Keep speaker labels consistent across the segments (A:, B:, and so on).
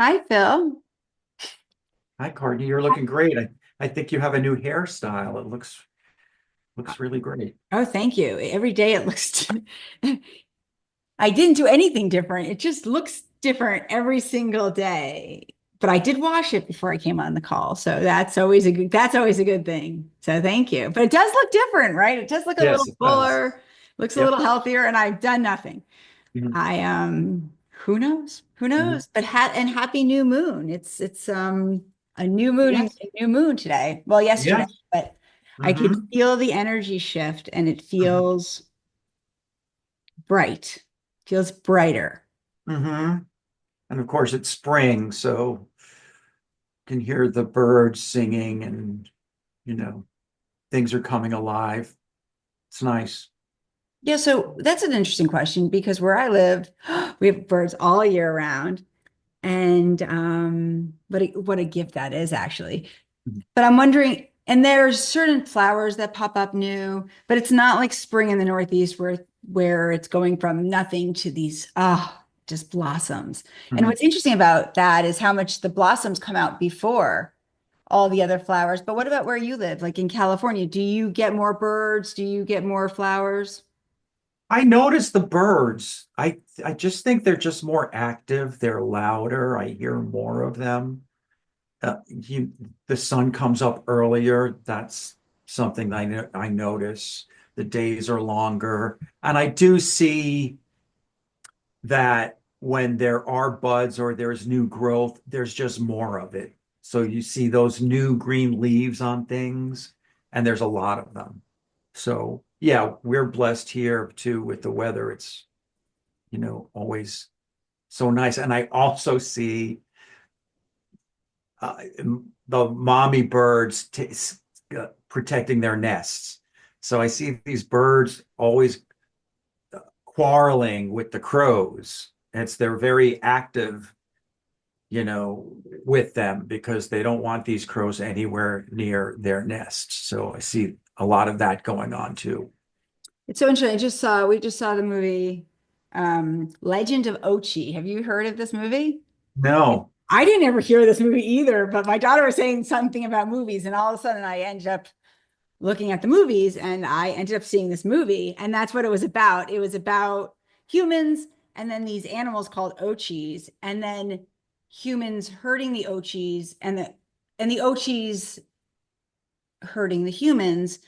A: Hi, Phil.
B: Hi, Courtney. You're looking great. I think you have a new hairstyle. It looks really great.
A: Oh, thank you. Every day it looks, I didn't do anything different. It just looks different every single day. But I did wash it before I came on the call. So that's always a good thing. So thank you. But it does look different, right? It does look a
B: Yes,
A: little
B: it does.
A: fuller, looks a
B: Yep.
A: little healthier, and I've done nothing.
B: Mhm.
A: Who knows? Who
B: Mhm.
A: knows? But happy new moon. It's a new moon and
B: Yes.
A: a new moon today. Well, yesterday,
B: Yes.
A: but I can
B: Hmm.
A: feel the energy shift and it feels bright, feels brighter.
B: Hmm. And of course, it's spring, so you can hear the birds singing and, you know, things are coming alive. It's nice.
A: Yeah, so that's an interesting question because where I live, we have birds all year round. And what a gift that is actually. But I'm wondering, and there's certain flowers that pop up new, but it's not like spring in the Northeast where it's going from nothing to these just blossoms. And
B: Mhm.
A: what's interesting about that is how much the blossoms come out before all the other flowers. But what about where you live? Like in California, do you get more birds? Do you get more flowers?
B: I notice the birds. I just think they're just more active. They're louder. I hear more of them. The sun comes up earlier. That's something that I notice. The days are longer, and I do see that when there are buds or there's new growth, there's just more of it. So you see those new green leaves on things, and there's a lot of them. So yeah, we're blessed here too with the weather. It's, always so nice. And I also see uh, the mommy birds protecting their nests. So I see these birds always quarreling with the crows. They're very active, with them because they don't want these crows anywhere near their nests. So I see a lot of that going on too.
A: It's so interesting. We just saw the movie Legend of Ochi. Have you heard of this movie?
B: No.
A: I didn't ever hear this movie either, but my daughter was saying something about movies, and all of a sudden I ended up looking at the movies and I ended up seeing this movie, and that's what it was about. It was about humans and then these animals called Ochis, and then humans hurting the Ochis and the Ochis hurting the humans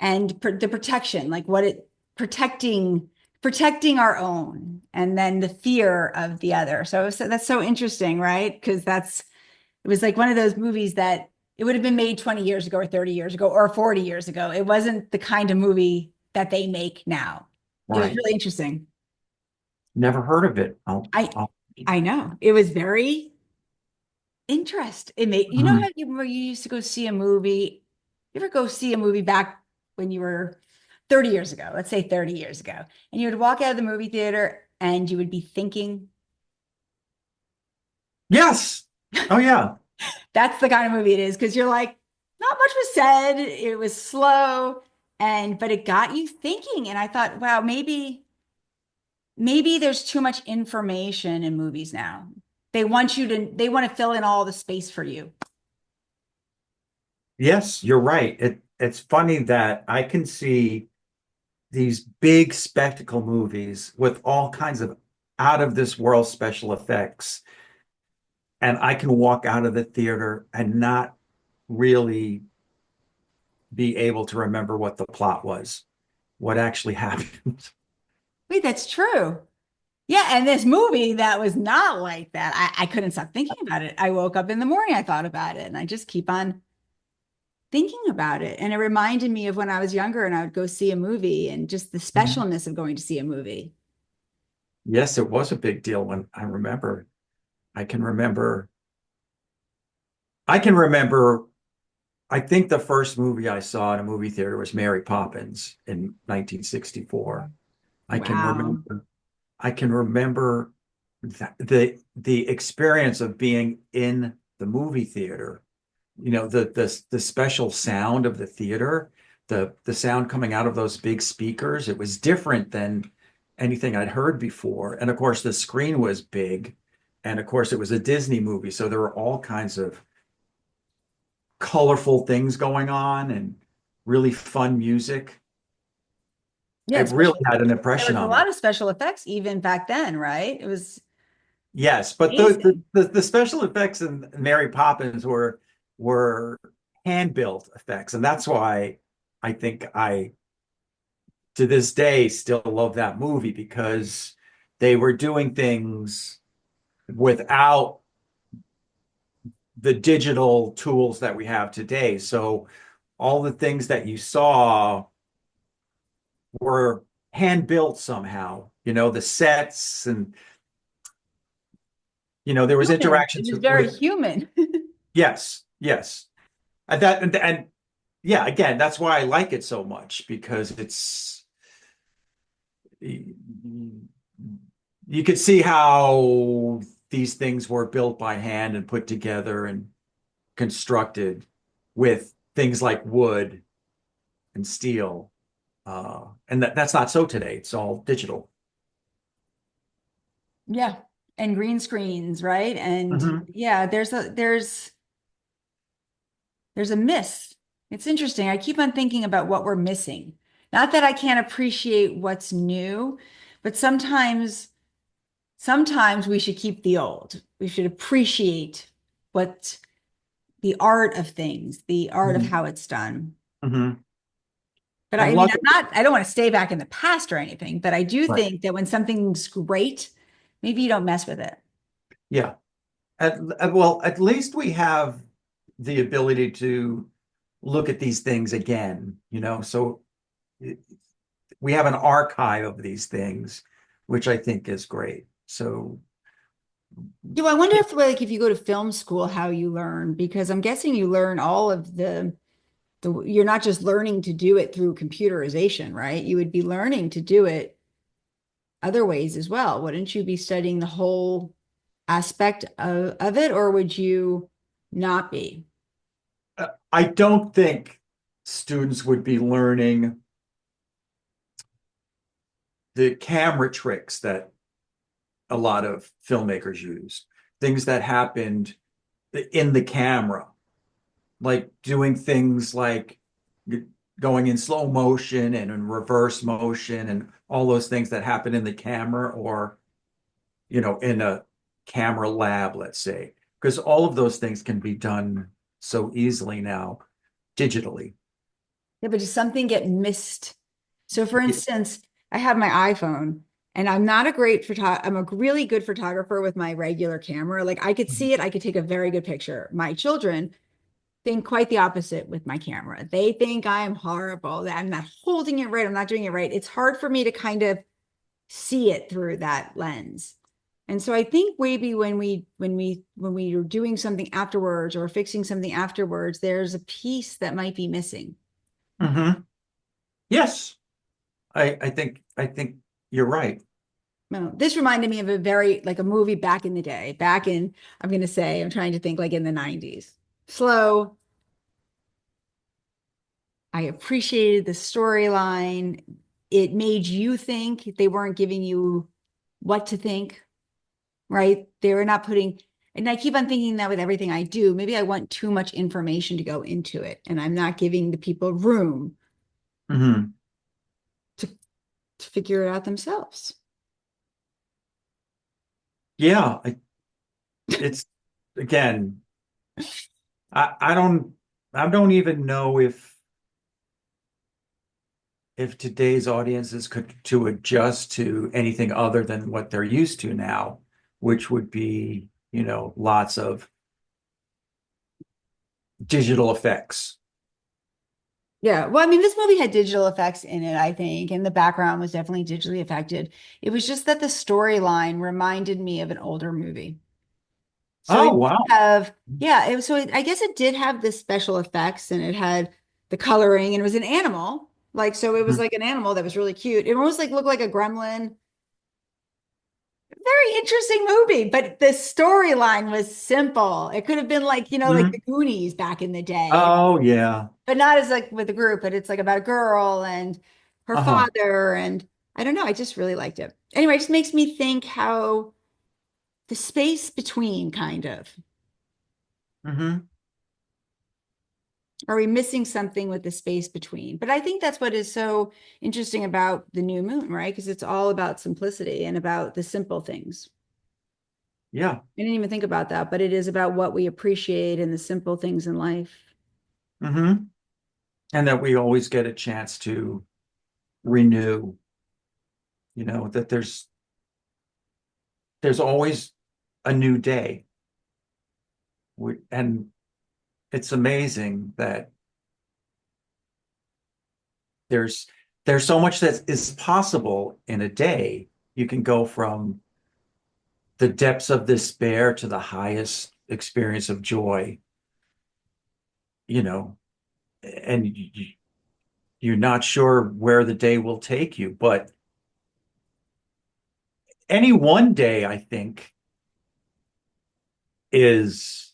A: and the protection, like what it protecting our own and then the fear of the other. So that's so interesting, right? Because it was like one of those movies that it would have been made 20 years ago or 30 years ago or 40 years ago. It wasn't the kind of movie that they make now. It was
B: Right.
A: really interesting.
B: Never heard of it.
A: I
B: I'll
A: I know. It was very interest. It made you know how
B: Mhm.
A: you used to go see a movie. You ever go see a movie back when you were 30 years ago, let's say 30 years ago, and you would walk out of the movie theater and you would be thinking,
B: Yes. Oh yeah.
A: that's the kind of movie it is, because you're like, not much was said, it was slow, and but it got you thinking. And I thought, wow, maybe there's too much information in movies now. They want to fill in all the space for you.
B: Yes, you're right. It's funny that I can see these big spectacle movies with all kinds of out of this world special effects, and I can walk out of the theater and not really be able to remember what the plot was, what actually happened.
A: Wait, that's true. Yeah, and this movie that was not like that. I couldn't stop thinking about it. I woke up in the morning, I thought about it, and I just keep on thinking about it. And it reminded me of when I was younger and I would go see a movie and just the
B: Mhm.
A: specialness of going to see a movie.
B: Yes, it was a big deal when I remember. I can remember. I can remember. I think the first movie I saw in a movie theater was Mary Poppins in 1964. I can
A: Wow.
B: remember. I can remember the experience of being in the movie theater. The special sound of the theater, the sound coming out of those big speakers. It was different than anything I'd heard before. And of course, the screen was big. And of course, it was a Disney movie, so there were all kinds of colorful things going on and really fun music.
A: Yeah,
B: It really
A: especially
B: had an
A: there
B: impression
A: was a
B: on me.
A: lot of special effects even back then, right? It was
B: Yes, but
A: amazing.
B: the special effects in Mary Poppins were hand built effects, and that's why I think I to this day still love that movie because they were doing things without the digital tools that we have today. So all the things that you saw were hand built somehow, the sets and there was
A: Human. It
B: interactions
A: was very
B: with
A: human.
B: yes, yes. And yeah, again, that's why I like it so much because you could see how these things were built by hand and put together and constructed with things like wood and steel. And that's not so today. It's all digital.
A: Yeah. And green screens, right? And
B: Hmm.
A: yeah, there's a miss. It's interesting. I keep on thinking about what we're missing. Not that I can't appreciate what's new, but sometimes we should keep the old. We should appreciate what the art of things, the art of how it's done.
B: Hmm.
A: But
B: And
A: I don't want to stay back in the past or anything, but I do
B: right.
A: think that when something's great, maybe you don't mess with it.
B: Yeah. Well, at least we have the ability to look at these things again, so it- we have an archive of these things, which I think is great. So,
A: Do I wonder if like if you go to film school, how you learn? Because I'm guessing you learn all of the you're not just learning to do it through computerization, right? You would be learning to do it other ways as well. Wouldn't you be studying the whole aspect of it, or would you not be?
B: I don't think students would be learning the camera tricks that a lot of filmmakers use, things that happened in the camera, like doing things like going in slow motion and in reverse motion and all those things that happen in the camera or, in a camera lab, let's say, because all of those things can be done so easily now digitally.
A: Yeah, but does something get missed? So for
B: Yeah.
A: instance, I have my iPhone and I'm not a great I'm a really good photographer with my regular camera. Like I could see it, I could take a very good picture. My children think quite the opposite with my camera. They think I am horrible, that I'm not holding it right, I'm not doing it right. It's hard for me to kind of see it through that lens. And so I think maybe when we are doing something afterwards or fixing something afterwards, there's a piece that might be missing.
B: Hmm. Yes, I think you're right.
A: No, this reminded me of a very like a movie back in the day, back in I'm going to say I'm trying to think like in the 90s. Slow. I appreciated the storyline. It made you think. They weren't giving you what to think, right? They were not putting, and I keep on thinking that with everything I do. Maybe I want too much information to go into it, and I'm not giving the people room
B: Hmm.
A: to, to figure it out themselves.
B: Yeah, it's again, I don't even know if today's audiences could to adjust to anything other than what they're used to now, which would be, lots of digital effects.
A: Yeah. Well, I mean, this movie had digital effects in it, I think, and the background was definitely digitally affected. It was just that the storyline reminded me of an older movie. So
B: Oh,
A: it did
B: wow.
A: have, yeah, I guess it did have the special effects and it had the coloring and it was an animal. Like, so it was
B: Mhm.
A: like an animal that was really cute. It almost like looked like a gremlin. Very interesting movie, but the storyline was simple. It could have been like, like the
B: Mhm.
A: Goonies back in the day,
B: Oh, yeah.
A: but not as like with a group, but it's like about a girl and her
B: Uh-huh.
A: father. And I don't know, I just really liked it. Anyway, it just makes me think how the space between, kind of.
B: Hmm.
A: Are we missing something with the space between? But I think that's what is so interesting about the new moon, right? Because it's all about simplicity and about the simple things.
B: Yeah.
A: I didn't even think about that, but it is about what we appreciate and the simple things in life.
B: Hmm. And that we always get a chance to renew, that there's always a new day. And it's amazing that there's there's so much that is possible in a day. You can go from the depths of despair to the highest experience of joy, you know, and you're not sure where the day will take you. But any one day, I think, is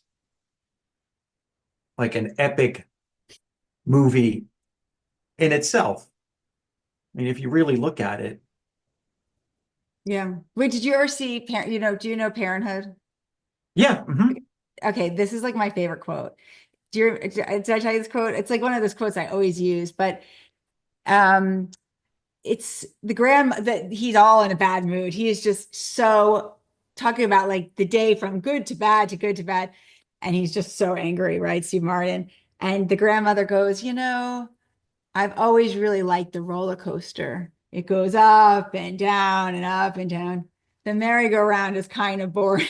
B: like an epic movie in itself. I mean, if you really look at it,
A: Yeah. Wait, did you ever see do you know Parenthood?
B: yeah, mhm.
A: Okay, this is like my favorite quote. Did I tell you this quote? It's like one of those quotes I always use, but um it's the Graham that he's all in a bad mood. He is just so talking about like the day from good to bad to good to bad. And he's just so angry, right? Steve Martin. And the grandmother goes, I've always really liked the roller coaster. It goes up and down and up and down. The merry-go-round is kind of boring.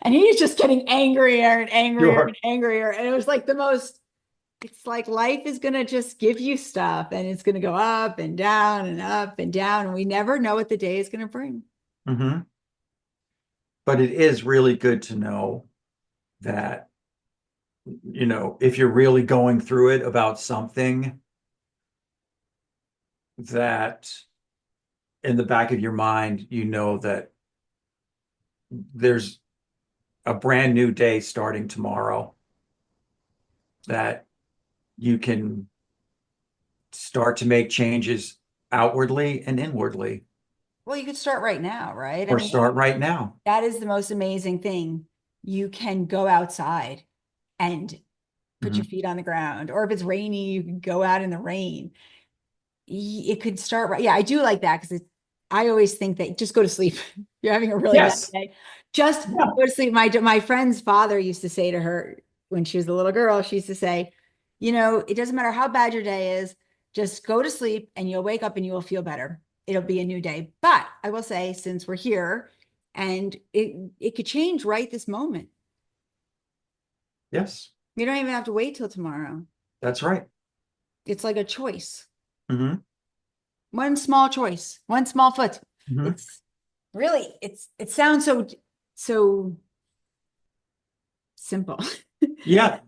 A: And he's just getting angrier and angrier and
B: Sure.
A: angrier. And it was like the most, it's like life is going to just give you stuff and it's going to go up and down and up and down. And we never know what the day is going to bring.
B: Hmm. But it is really good to know that, if you're really going through it about something, that in the back of your mind, you know that there's a brand new day starting tomorrow, that you can start to make changes outwardly and inwardly,
A: Well, you could start right now, right? I
B: or
A: mean,
B: start right now.
A: that is the most amazing thing. You can go outside and put your
B: Hmm.
A: feet on the ground, or if it's rainy, you can go out in the rain. It could start right. Yeah, I do like that because I always think that just go to sleep. You're having a really bad
B: Yes.
A: day. Just
B: Yeah.
A: go to sleep. My friend's father used to say to her when she was a little girl, she used to say, it doesn't matter how bad your day is, just go to sleep and you'll wake up and you will feel better. It'll be a new day. But I will say, since we're here and it could change right this moment.
B: Yes.
A: You don't even have to wait till tomorrow.
B: That's right.
A: It's like a choice.
B: Hmm.
A: One small choice, one small foot.
B: Hmm.
A: It's really, it sounds so simple,
B: Yeah.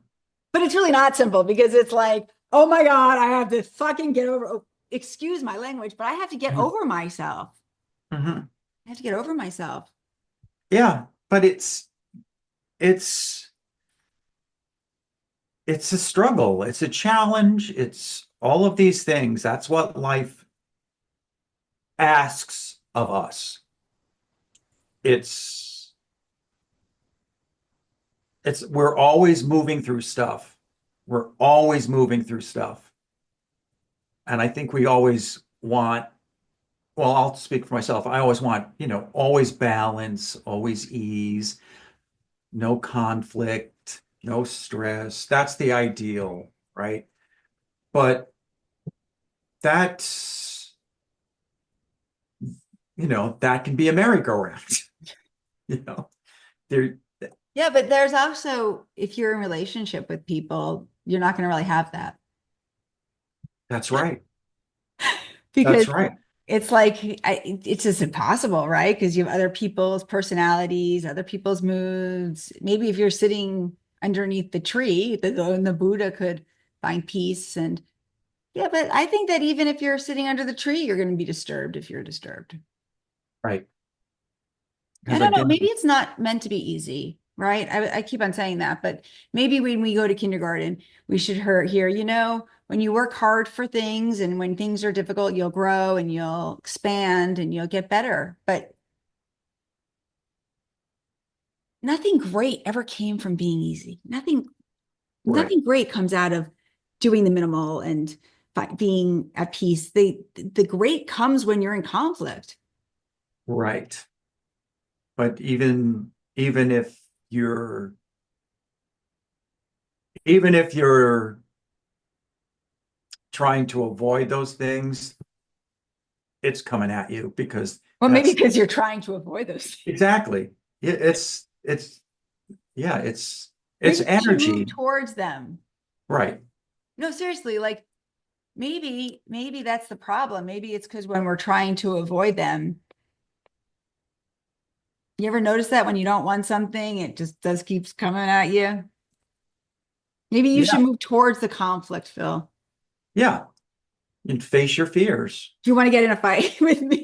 A: but it's really not simple because it's like, oh my God, I have to fucking get over, excuse my language, but I have to get over myself.
B: Hmm.
A: I have to get over myself.
B: Yeah. But it's it's a struggle. It's a challenge. It's all of these things. That's what life asks of us. It's we're always moving through stuff. We're always moving through stuff. And I think we always want, well, I'll speak for myself. I always want, always balance, always ease, no conflict, no stress. That's the ideal, right? But that's, that can be a merry-go-round. You know, there,
A: Yeah, but there's also, if you're in relationship with people, you're not going to really have that
B: that's right.
A: because
B: That's right.
A: it's like it's just impossible, right? Because you have other people's personalities, other people's moods. Maybe if you're sitting underneath the tree, the Buddha could find peace. And yeah, but I think that even if you're sitting under the tree, you're going to be disturbed if you're disturbed.
B: Right.
A: I
B: Because
A: don't know.
B: again,
A: Maybe it's not meant to be easy, right? I keep on saying that, but maybe when we go to kindergarten, we should hear, when you work hard for things and when things are difficult, you'll grow and you'll expand and you'll get better. But nothing great ever came from being easy.
B: Right.
A: Nothing great comes out of doing the minimal and being at peace. The great comes when you're in conflict.
B: Right. But even if you're even if you're trying to avoid those things, it's coming at you because
A: Well, maybe
B: that's
A: because you're trying to avoid those things.
B: exactly it's yeah, it's
A: Maybe you should move
B: energy.
A: towards them.
B: Right.
A: No, seriously, like maybe that's the problem. Maybe it's because when we're trying to avoid them, you ever notice that when you don't want something, it just does keeps coming at you? Maybe you
B: Yeah.
A: should move towards the conflict, Phil.
B: Yeah. And face your fears.
A: Do you want to get in a fight with me?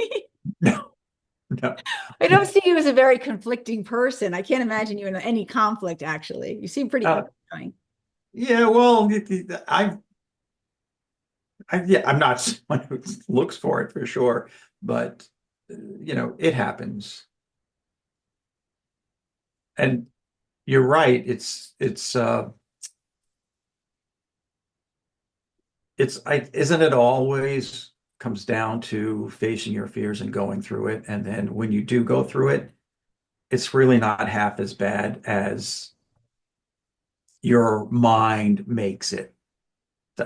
B: No, no.
A: I don't see you as a very conflicting person. I can't imagine you in any conflict, actually. You seem pretty
B: Uh,
A: easygoing.
B: yeah, well, yeah, I'm not someone who looks for it for sure, but it happens. And you're right. Isn't it always comes down to facing your fears and going through it. And then when you do go through it, it's really not half as bad as your mind makes it.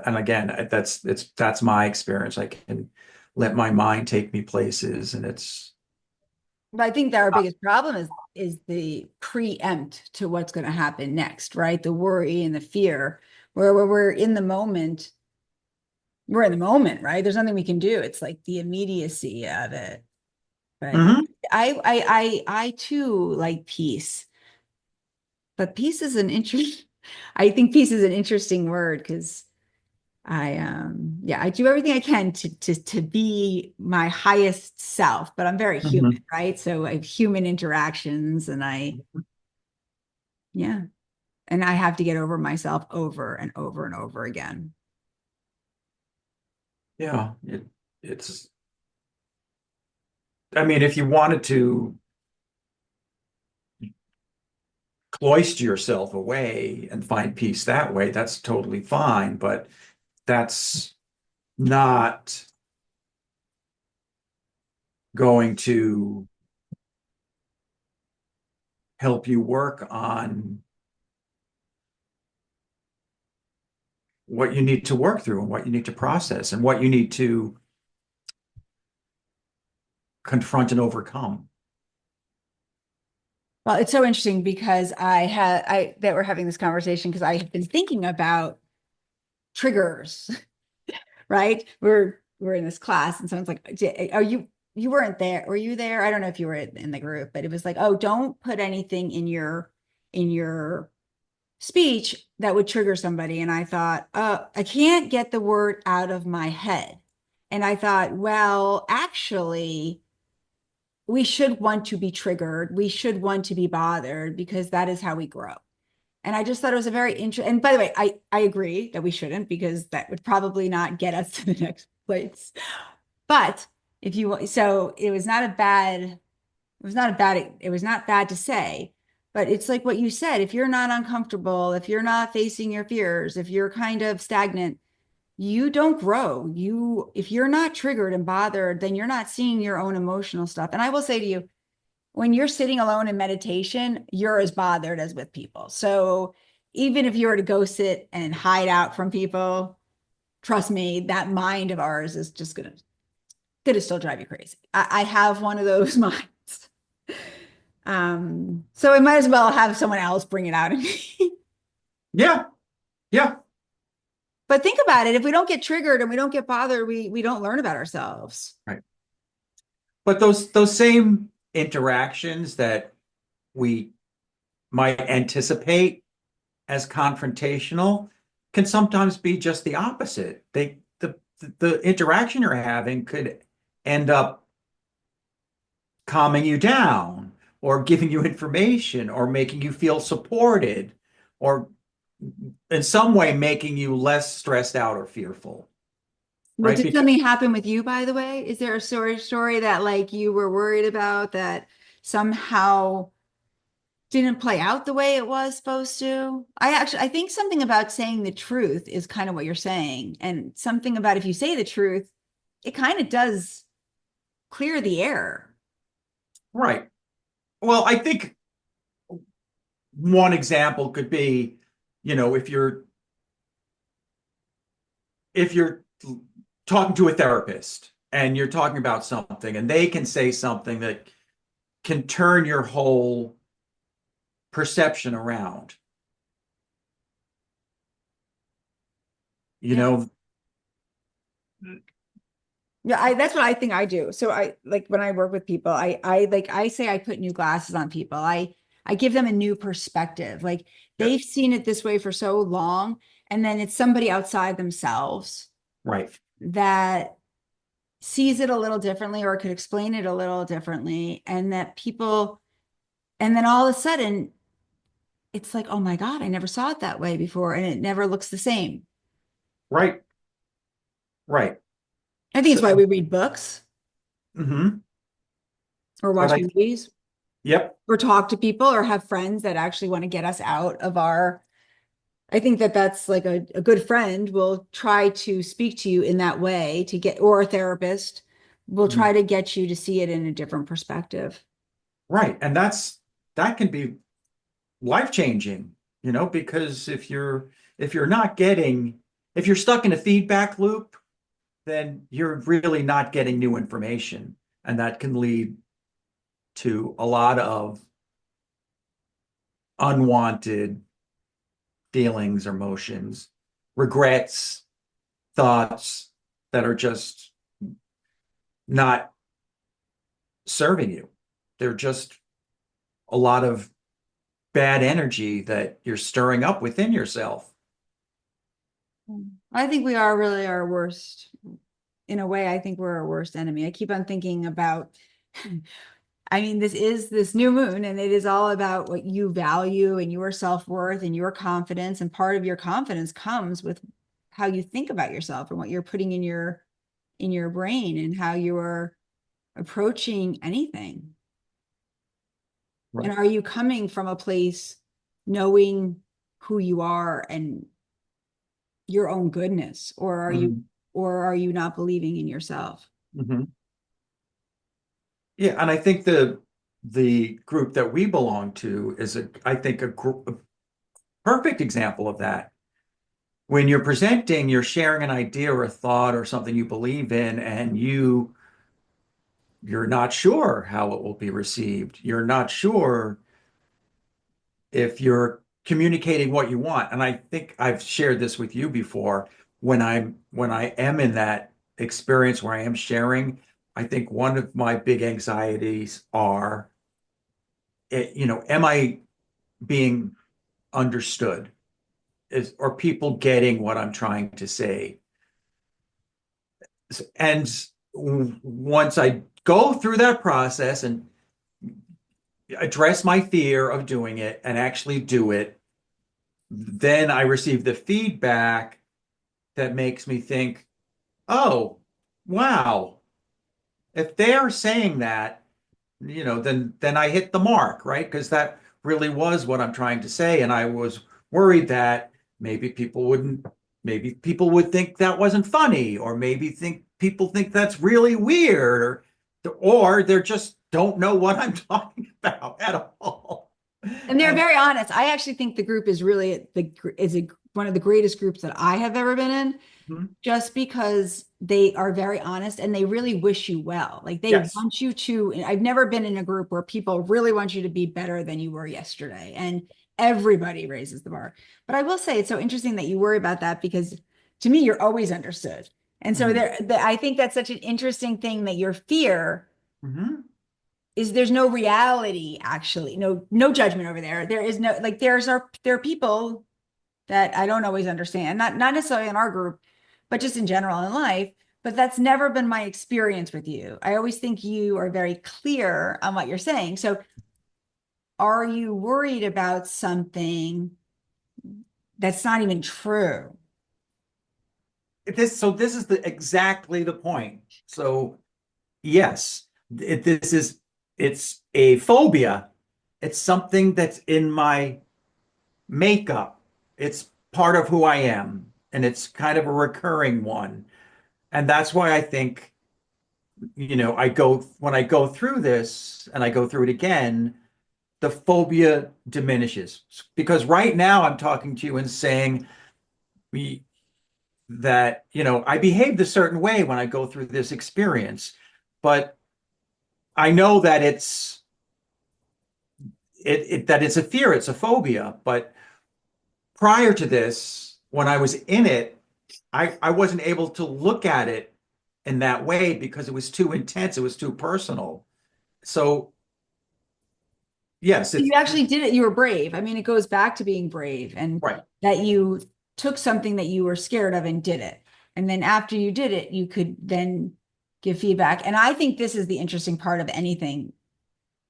B: And again, that's my experience. I can let my mind take me places, and it's
A: But I think that our biggest problem is the preempt to what's going to happen next, right? The worry and the fear, where we're in the moment, we're in the moment, right? There's nothing we can do. It's like the immediacy of it. But
B: Mhm.
A: I too like peace. But peace is an interest. I think peace is an interesting word because I do everything I can to be my highest self, but I'm very human,
B: Mhm.
A: right? So I have human interactions and yeah, and I have to get over myself over and over and over again.
B: Yeah, it's I mean, if you wanted to cloister yourself away and find peace that way, that's totally fine, but that's not going to help you work on what you need to work through and what you need to process and what you need to confront and overcome.
A: Well, it's so interesting because I that we're having this conversation because I have been thinking about triggers, right? We're in this class and someone's like, "Are you weren't there? Were you there? I don't know if you were in the group, but it was like, oh, don't put anything in your speech that would trigger somebody." And I thought, I can't get the word out of my head. And I thought, well, actually, we should want to be triggered. We should want to be bothered because that is how we grow. And I just thought it was a very interesting. And by the way, I agree that we shouldn't because that would probably not get us to the next place. But if you so it was not a bad it was not bad to say, but it's like what you said. If you're not uncomfortable, if you're not facing your fears, if you're kind of stagnant, you don't grow. If you're not triggered and bothered, then you're not seeing your own emotional stuff. And I will say to you, when you're sitting alone in meditation, you're as bothered as with people. So even if you were to go sit and hide out from people, trust me, that mind of ours is just gonna still drive you crazy. I have one of those minds. So I might as well have someone else bring it out in me.
B: Yeah, yeah,
A: But think about it, if we don't get triggered and we don't get bothered, we don't learn about ourselves.
B: right. But those same interactions that we might anticipate as confrontational can sometimes be just the opposite. The interaction you're having could end up calming you down or giving you information or making you feel supported or in some way making you less stressed out or fearful,
A: Well,
B: right?
A: did
B: Because
A: something happen with you, by the way? Is there a story that like you were worried about that somehow didn't play out the way it was supposed to. I think something about saying the truth is kind of what you're saying. And something about if you say the truth, it kind of does clear the air.
B: Right. Well, I think one example could be, if you're talking to a therapist and you're talking about something and they can say something that can turn your whole perception around. You
A: Yeah.
B: know,
A: Yeah, that's what I think I do. So I like when I work with people, I say I put new glasses on people. I give them a new perspective. Like
B: yeah,
A: they've seen it this way for so long, and then it's somebody outside themselves
B: right,
A: that sees it a little differently or could explain it a little differently, and that people, and then all of a sudden it's like, oh my God, I never saw it that way before, and it never looks the same.
B: right, right.
A: I think it's
B: So,
A: why we read books
B: mhm.
A: or
B: But
A: watch movies
B: yep,
A: or talk to people or have friends that actually want to get us out of our. I think that that's like a good friend will try to speak to you in that way to get, or a therapist will
B: mhm,
A: try to get you to see it in a different perspective.
B: right. And that can be life-changing, because if you're not getting, if you're stuck in a feedback loop, then you're really not getting new information. And that can lead to a lot of unwanted feelings or emotions, regrets, thoughts that are just not serving you. They're just a lot of bad energy that you're stirring up within yourself.
A: I think we are really our worst. In a way, I think we're our worst enemy. I keep on thinking about, I mean, this is this new moon, and it is all about what you value and your self-worth and your confidence. And part of your confidence comes with how you think about yourself and what you're putting in your brain and how you're approaching anything. And
B: Right.
A: are you coming from a place knowing who you are and your own goodness,
B: Mhm.
A: or are you not believing in yourself?
B: Mhm. Yeah, and I think the group that we belong to is I think a perfect example of that. When you're presenting, you're sharing an idea or a thought or something you believe in, and you're not sure how it will be received. You're not sure if you're communicating what you want. And I think I've shared this with you before. When I am in that experience where I am sharing, I think one of my big anxieties are, am I being understood? Are people getting what I'm trying to say? And once I go through that process and address my fear of doing it and actually do it, then I receive the feedback that makes me think, oh, wow, if they're saying that, then I hit the mark, right? Because that really was what I'm trying to say. And I was worried that maybe people wouldn't, maybe people would think that wasn't funny, or maybe think people think that's really weird, or they just don't know what I'm talking about at all.
A: And they're
B: And
A: very honest. I actually think the group is really one of the greatest groups that I have ever been in,
B: mhm,
A: just because they are very honest and they really wish you well. Like they
B: yes.
A: want you to, and I've never been in a group where people really want you to be better than you were yesterday. And everybody raises the bar. But I will say it's so interesting that you worry about that because to me, you're always understood. And so
B: Mhm,
A: I think that's such an interesting thing that your fear
B: mhm,
A: is there's no reality actually, no judgment over there. There is no like there are people that I don't always understand, not necessarily in our group, but just in general in life. But that's never been my experience with you. I always think you are very clear on what you're saying. So are you worried about something that's not even true?
B: this is exactly the point. So yes, this is it's a phobia It's something that's in my makeup. It's part of who I am, and it's kind of a recurring one. And that's why I think, when I go through this and I go through it again, the phobia diminishes. Because right now I'm talking to you and saying we that, I behaved a certain way when I go through this experience, but I know that that it's a fear, it's a phobia. But prior to this, when I was in it, I wasn't able to look at it in that way because it was too intense, it was too personal. So yes,
A: You
B: it's
A: actually did it. You were brave. I mean, it goes back to being brave and
B: right.
A: that you took something that you were scared of and did it. And then after you did it, you could then give feedback. And I think this is the interesting part of anything.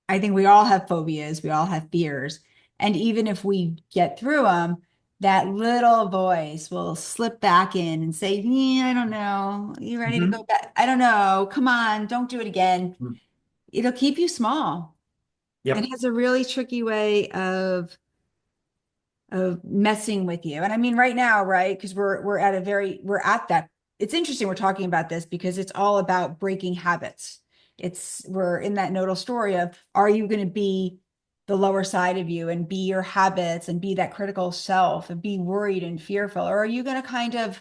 A: I think we all have phobias, we all have fears. And even if we get through them, that little voice will slip back in and say, yeah, I don't know. You ready to
B: Mhm.
A: go back? I don't know. Come on, don't do it again. It'll keep you small. It
B: Yep.
A: has a really tricky way of messing with you. And I mean, right now, right? Because we're at that. It's interesting we're talking about this because it's all about breaking habits. We're in that nodal story of are you going to be the lower side of you and be your habits and be that critical self and be worried and fearful, or are you going to kind of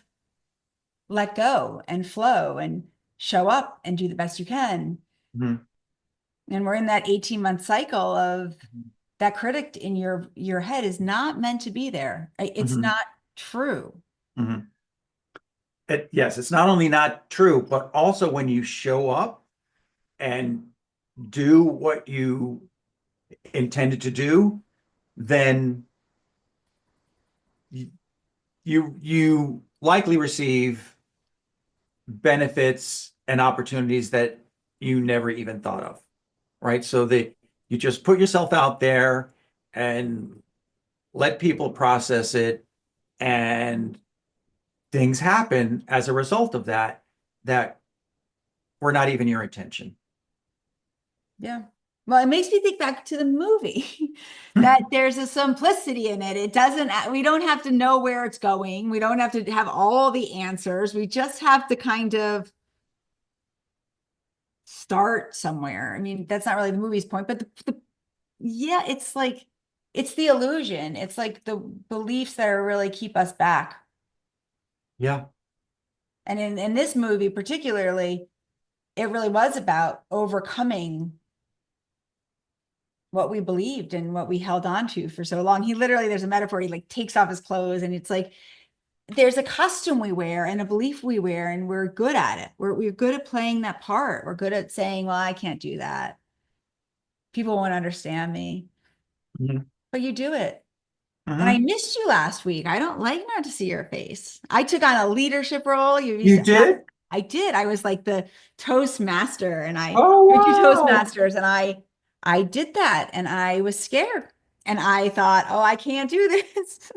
A: let go and flow and show up and do the best you can?
B: Mhm.
A: And we're in that 18-month cycle of that critic in your head is not meant to be there. It's
B: Mhm.
A: not true.
B: Mhm. Yes, it's not only not true, but also when you show up and do what you intended to do, then you you likely receive benefits and opportunities that you never even thought of, right? So that you just put yourself out there and let people process it, and things happen as a result of that were not even your intention.
A: Yeah. Well, it makes me think back to the movie that there's a simplicity in it. We don't have to know where it's going. We don't have to have all the answers. We just have to kind of start somewhere. I mean, that's not really the movie's point, but yeah, it's like, it's the illusion. It's like the beliefs that are really keep us back.
B: Yeah.
A: And in this movie, particularly, it really was about overcoming what we believed and what we held on to for so long. There's a metaphor, he like takes off his clothes and it's like there's a costume we wear and a belief we wear, and we're good at it. We're good at playing that part. We're good at saying, well, I can't do that. People won't understand me.
B: Mhm.
A: But you do it. And I
B: Mhm.
A: missed you last week. I don't like not to see your face. I took on a leadership role. You used
B: You
A: to have,
B: did?
A: I did. I was like the Toastmaster and
B: Oh,
A: we were two
B: wow.
A: Toastmasters and I did that and I was scared. And I thought, oh, I can't do this.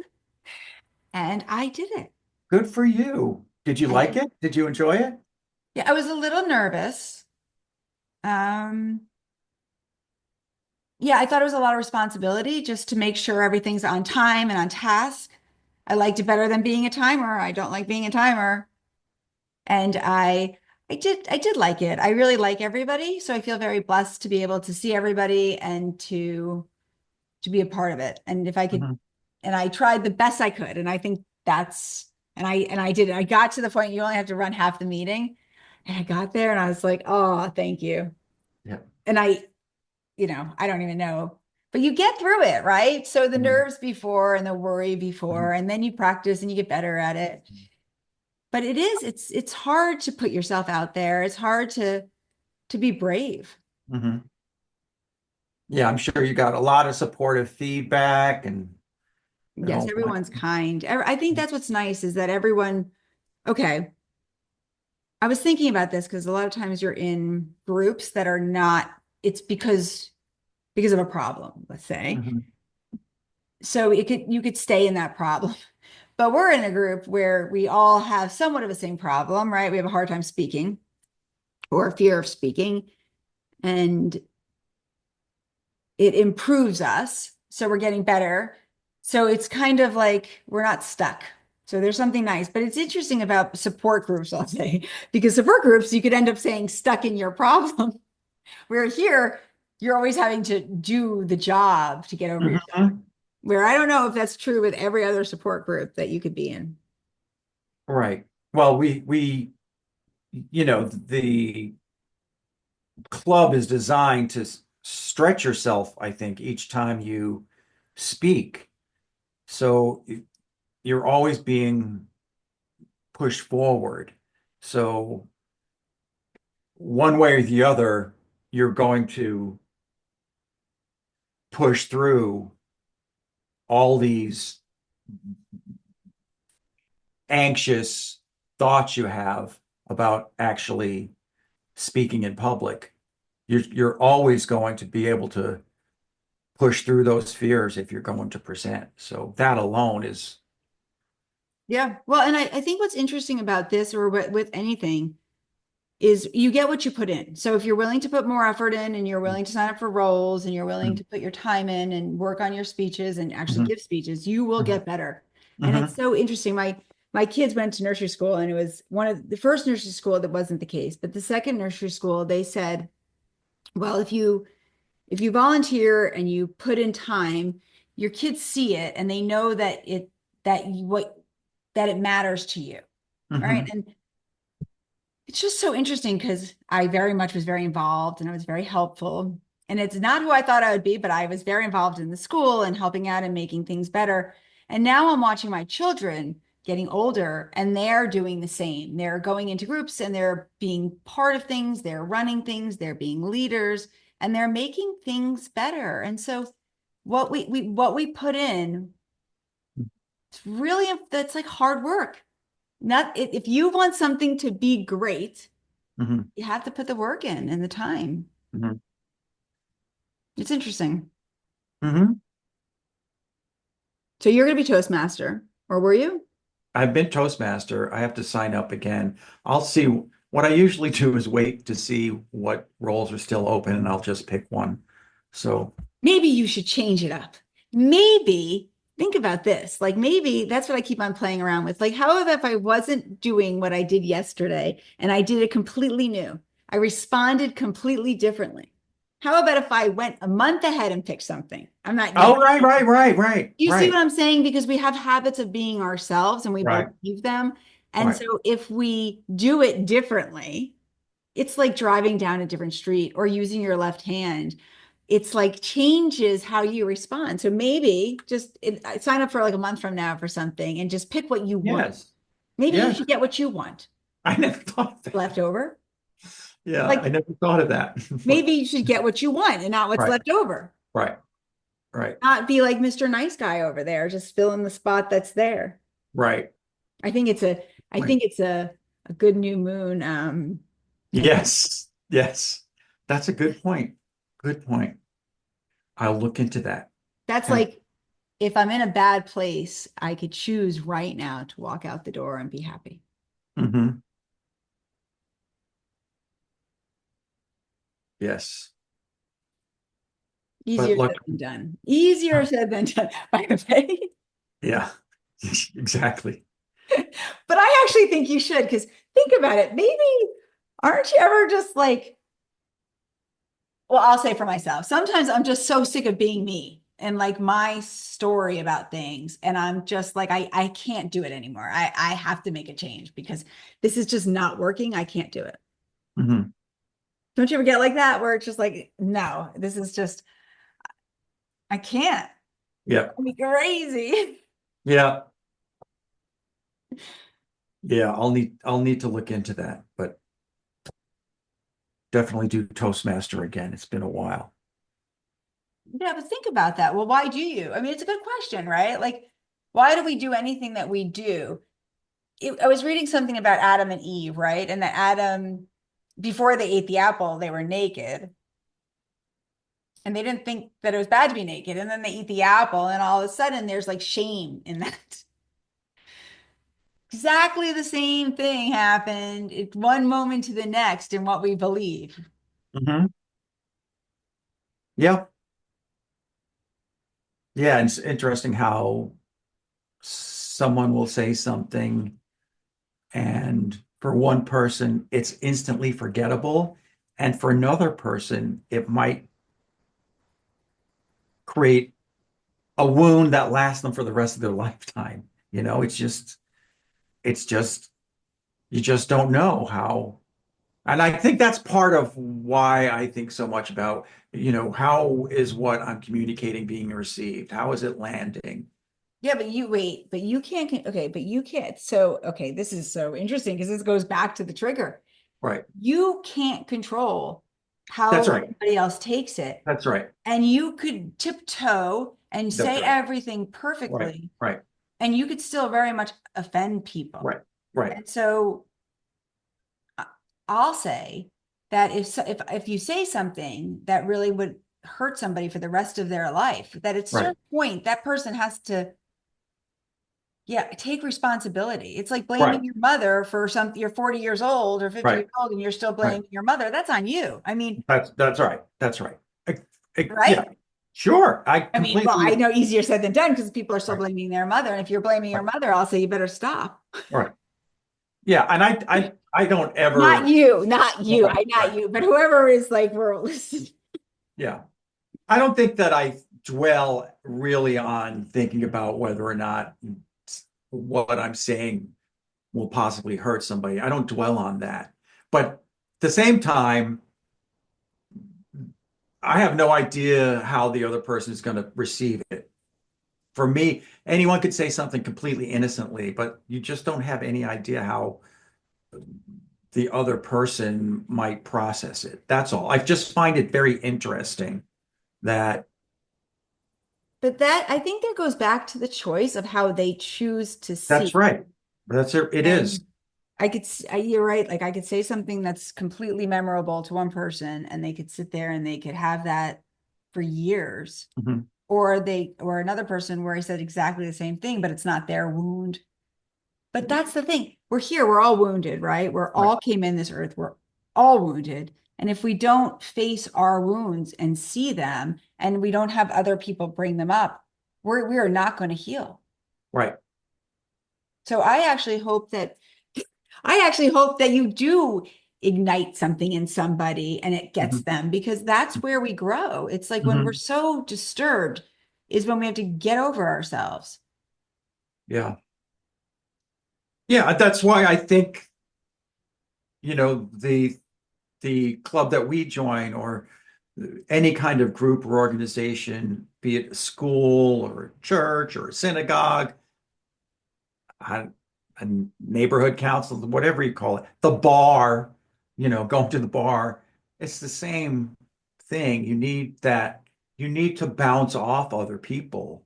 A: And I did it.
B: Good for you. Did you like
A: And
B: it? Did you enjoy it?
A: yeah, I was a little nervous. Um, yeah, I thought it was a lot of responsibility just to make sure everything's on time and on task. I liked it better than being a timer. I don't like being a timer. And I did like it. I really like everybody, so I feel very blessed to be able to see everybody and to be a part of it. And if I could,
B: Mhm.
A: and I tried the best I could, and I think and I did it. I got to the point you only have to run half the meeting, and I got there and I was like, oh, thank you.
B: Yeah.
A: And I don't even know, but you get through it, right? So the
B: Mhm.
A: nerves before and the worry before,
B: Mhm.
A: and then you practice and you get better at it. But it's hard to put yourself out there. It's hard to be brave.
B: Mhm. Yeah, I'm sure you got a lot of supportive feedback and
A: Yes,
B: all that.
A: everyone's kind. I think that's what's nice is that everyone, okay. I was thinking about this because a lot of times you're in groups that are not, it's because of a problem, let's say.
B: Mhm.
A: So you could stay in that problem. But we're in a group where we all have somewhat of the same problem, right? We have a hard time speaking or fear of speaking. And it improves us. So we're getting better. So it's kind of like we're not stuck. So there's something nice, but it's interesting about support groups, I'll say, because support groups, you could end up saying stuck in your problem. Where here, you're always having to do the job to get over yourself.
B: Mhm.
A: Where I don't know if that's true with every other support group that you could be in.
B: Right. Well, the club is designed to stretch yourself, I think, each time you speak. So you're always being pushed forward. So one way or the other, you're going to push through all these anxious thoughts you have about actually speaking in public. You're always going to be able to push through those fears if you're going to present. So that alone is,
A: Yeah. Well, and I think what's interesting about this or with anything is you get what you put in. So if you're willing to put more effort in and you're willing to sign up for roles and you're willing to put your time in and work on your speeches and actually
B: Mhm,
A: give speeches, you will
B: mhm,
A: get better. And it's
B: mhm,
A: so interesting. My kids went to nursery school and it was one of the first nursery school that wasn't the case, but the second nursery school, they said, well, if you volunteer and you put in time, your kids see it and they know that it matters to you. All right.
B: mhm,
A: And it's just so interesting because I very much was very involved and I was very helpful. And it's not who I thought I would be, but I was very involved in the school and helping out and making things better. And now I'm watching my children getting older and they're doing the same. They're going into groups and they're being part of things, they're running things, they're being leaders, and they're making things better. And so what we put in, it's really that's like hard work. Not if you want something to be great,
B: mhm,
A: you have to put the work in and the time.
B: mhm,
A: It's interesting.
B: mhm.
A: So you're going to be Toastmaster, or were you?
B: I've been Toastmaster. I have to sign up again. I'll see. What I usually do is wait to see what roles are still open and I'll just pick one. So,
A: Maybe you should change it up. Maybe think about this. Like maybe that's what I keep on playing around with. Like, how about if I wasn't doing what I did yesterday and I did it completely new? I responded completely differently. How about if I went a month ahead and picked something? I'm not,
B: oh, right,
A: you see
B: right,
A: what I'm saying? Because we have habits of being ourselves and we
B: right,
A: believe them. And
B: right.
A: so if we do it differently, it's like driving down a different street or using your left hand. It's like changes how you respond. So maybe just sign up for like a month from now for something and just pick what you want.
B: Yes,
A: Maybe you
B: yes.
A: should get what you want
B: I never thought of that.
A: left over.
B: Yeah, I
A: Like
B: never thought of that. But
A: maybe you should get what you want and not what's
B: right,
A: left over.
B: right, right,
A: Not be like Mr. Nice Guy over there, just fill in the spot that's there.
B: right.
A: I think it's a I
B: Right.
A: think it's a good new moon technique.
B: Yes, yes. That's a good point. Good point. I'll look into that.
A: That's
B: And
A: like if I'm in a bad place, I could choose right now to walk out the door and be happy.
B: mhm, yes. But
A: Easier
B: look,
A: said than done. Easier said than done, by the way.
B: yeah, exactly.
A: But I actually think you should, because think about it. Maybe aren't you ever just like, well, I'll say for myself, sometimes I'm just so sick of being me and like my story about things. And I'm just like, I can't do it anymore. I have to make a change because this is just not working. I can't do it.
B: Mhm.
A: Don't you ever get like that where it's just like, no, this is just, I can't.
B: Yeah,
A: I'm crazy.
B: yeah, yeah. I'll need to look into that, but definitely do Toastmaster again. It's been a while.
A: Yeah, but think about that. Well, why do you? I mean, it's a good question, right? Like, why do we do anything that we do? I was reading something about Adam and Eve, right? And that Adam, before they ate the apple, they were naked and they didn't think that it was bad to be naked. And then they eat the apple, and all of a sudden there's like shame in that. Exactly the same thing happened at one moment to the next in what we believe.
B: Hmm. Yeah, Yeah, and it's interesting how someone will say something, and for one person, it's instantly forgettable. And for another person, it might create a wound that lasts them for the rest of their lifetime. It's just, you just don't know how. And I think that's part of why I think so much about, how is what I'm communicating being received? How is it landing?
A: Yeah, but you wait, but you can't, okay, but you can't. So, okay, this is so interesting because this goes back to the trigger.
B: Right.
A: You can't control
B: That's
A: how
B: right.
A: somebody else takes it.
B: That's right.
A: And you could tiptoe and
B: That's
A: say
B: right.
A: everything
B: Right.
A: perfectly,
B: Right.
A: and you could still very much offend people.
B: Right. Right.
A: And so I- I'll say that if you say something that really would hurt somebody for the rest of their life, that at a
B: Right.
A: certain point that person has to, yeah, take responsibility. It's like
B: Right.
A: blaming your mother for something. You're 40 years old or 50
B: Right.
A: years old and you're still
B: Right.
A: blaming your mother. That's on you. I mean,
B: That's right. That's right. Yeah.
A: right?
B: Sure. I
A: I mean, well,
B: completely.
A: I know easier said than done because people are still
B: Right.
A: blaming their mother. And if you're blaming your
B: Right.
A: mother, I'll say you better stop.
B: Right. Yeah. And I don't
A: Not
B: ever.
A: you, not you.
B: Right.
A: I not
B: Right.
A: you, but whoever is like, we're listening.
B: Yeah. I don't think that I dwell really on thinking about whether or not what I'm saying will possibly hurt somebody. I don't dwell on that. But at the same time, I have no idea how the other person is going to receive it. For me, anyone could say something completely innocently, but you just don't have any idea how the other person might process it. That's all. I just find it very interesting that
A: But that I think that goes back to the choice of how they choose to
B: that's
A: see.
B: right. That's it. It is.
A: And you're right. Like I could say something that's completely memorable to one person and they could sit there and they could have that for years.
B: Mhm.
A: Or another person where I said exactly the same thing, but it's not their wound. But that's the thing. We're here, we're all wounded, right? We're
B: Right.
A: all came in this earth, we're all wounded. And if we don't face our wounds and see them, and we don't have other people bring them up, we are not going to heal.
B: Right.
A: So I actually hope that you do ignite something in somebody and it gets
B: Mhm.
A: them because that's where we grow. It's like when we're
B: Mhm.
A: so disturbed is when we have to get over ourselves.
B: Yeah. Yeah. That's why I think, the club that we join or any kind of group or organization, be it a school or a church or a synagogue, a, a neighborhood council, whatever you call it, the bar, going to the bar, it's the same thing. You need to bounce off other people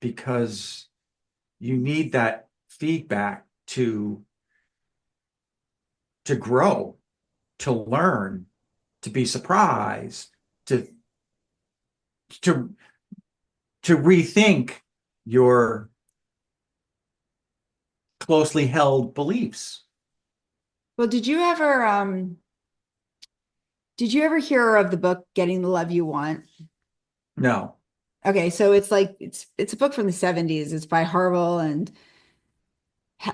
B: because you need that feedback to grow, to learn, to be surprised, to to to rethink your closely held beliefs.
A: Well, did you ever hear of the book Getting the Love You Want?
B: No.
A: Okay, so it's like it's a book from the 70s. It's by Harville and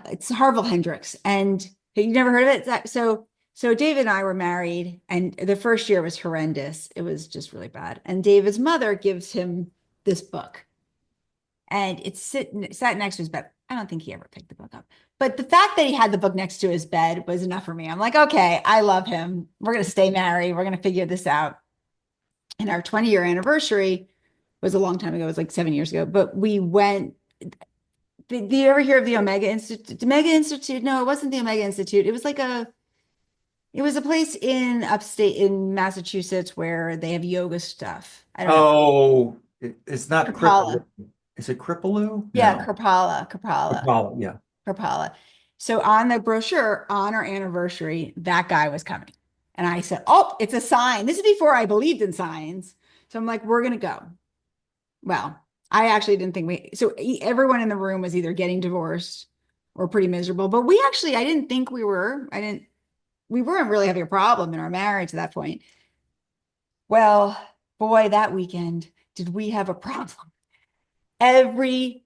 A: it's Harville Hendrix. And you never heard of it? So David and I were married, and the first year was horrendous. It was just really bad. And David's mother gives him this book, and sat next to his bed. I don't think he ever picked the book up. But the fact that he had the book next to his bed was enough for me. I'm like, okay, I love him. We're gonna stay married. We're gonna figure this out. And our 20-year anniversary was a long time ago. It was like 7 years ago. But we went. Did you ever hear of the Omega Institute? The Omega Institute? No, it wasn't the Omega Institute. It was a place in upstate in Massachusetts where they have yoga stuff. I don't know.
B: Oh, it's not Cripple.
A: Kripalu.
B: Is it Kripalu?
A: Yeah,
B: No.
A: Kripalu.
B: Apollo, yeah.
A: Kripalu. So on the brochure on our anniversary, that guy was coming. And I said, oh, it's a sign. This is before I believed in signs. So I'm like, we're going to go. Well, I actually didn't think everyone in the room was either getting divorced or pretty miserable. But I didn't think we weren't really having a problem in our marriage at that point. Well, boy, that weekend, did we have a problem? every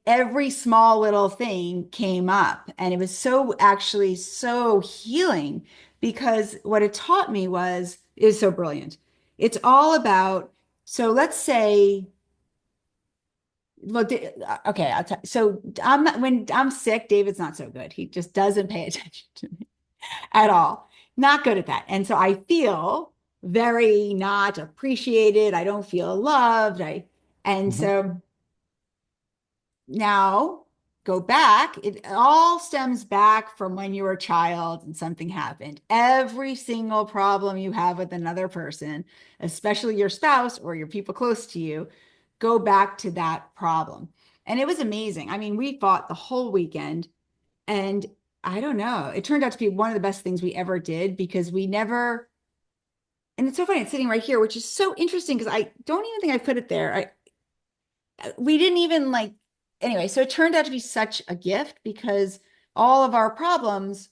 A: every small little thing came up, and it was so actually so healing, because what it taught me was is so brilliant. It's all about, so let's say, look, okay, I'll tell. So when I'm sick, David's not so good. He just doesn't pay attention to me at all. Not good at that. And so I feel very not appreciated. I don't feel loved. And
B: Mhm.
A: so now go back. It all stems back from when you were a child and something happened. Every single problem you have with another person, especially your spouse or your people close to you, go back to that problem. And it was amazing. I mean, we fought the whole weekend, and I don't know, it turned out to be one of the best things we ever did, because we never, and it's so funny, it's sitting right here, which is so interesting because I don't even think I put it there. We didn't even anyway, so it turned out to be such a gift, because all of our problems,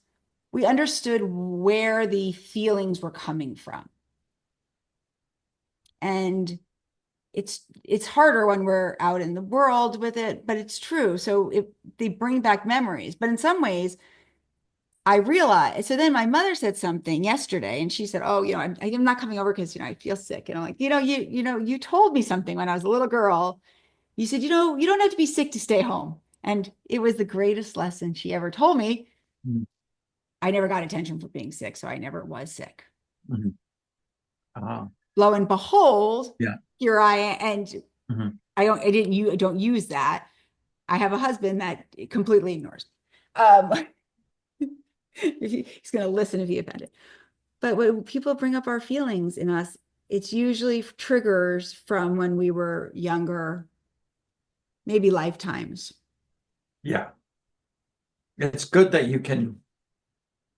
A: we understood where the feelings were coming from. And it's harder when we're out in the world with it, but it's true. So they bring back memories. But in some ways, I realized, so then my mother said something yesterday, and she said, "Oh, I'm not coming over because, I feel sick." And I'm like, you told me something when I was a little girl. You said, you don't have to be sick to stay home. And it was the greatest lesson she ever told me.
B: Mhm.
A: I never got attention for being sick, so I never was sick.
B: Mhm. Ah,
A: Lo and behold,
B: yeah.
A: here I am. And
B: Mhm.
A: I don't use that. I have a husband that completely ignores. He's going to listen if he offended. But when people bring up our feelings in us, it's usually triggers from when we were younger, maybe lifetimes.
B: Yeah. It's good that you can